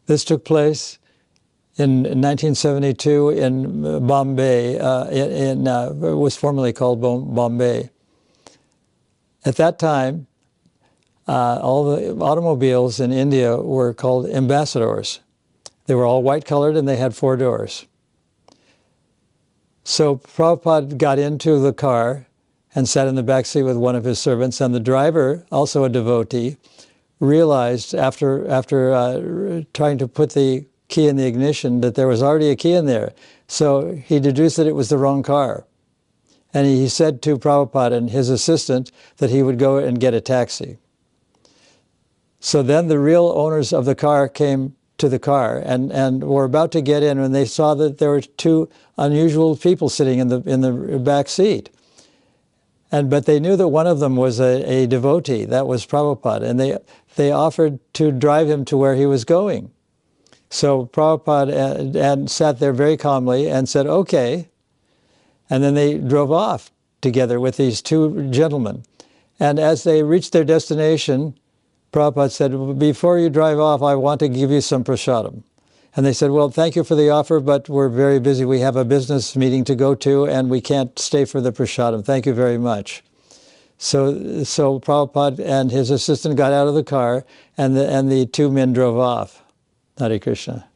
This took place in 1972 in Bombay. It was formerly called Bombay. At that time, all the automobiles in India were called ambassadors. They were all white-colored and they had 4 doors. So Prabhupada got into the car and sat in the back seat with one of his servants, and the driver, also a devotee, realized after trying to put the key in the ignition that there was already a key in there. So he deduced that it was the wrong car. And he said to Prabhupada and his assistant that he would go and get a taxi. So then the real owners of the car came to the car and were about to get in when they saw that there were 2 unusual people sitting in the back seat. But they knew that one of them was a devotee, that was Prabhupada, and they offered to drive him to where he was going. So Prabhupada and sat there very calmly and said, okay. And then they drove off together with these 2 gentlemen. And as they reached their destination, Prabhupada said, before you drive off, I want to give you some prasadam. And they said, well, thank you for the offer, but we're very busy. We have a business meeting to go to, and we can't stay for the prasadam. Thank you very much. So Prabhupada and his assistant got out of the car, and the 2 men drove off. Hare Krishna.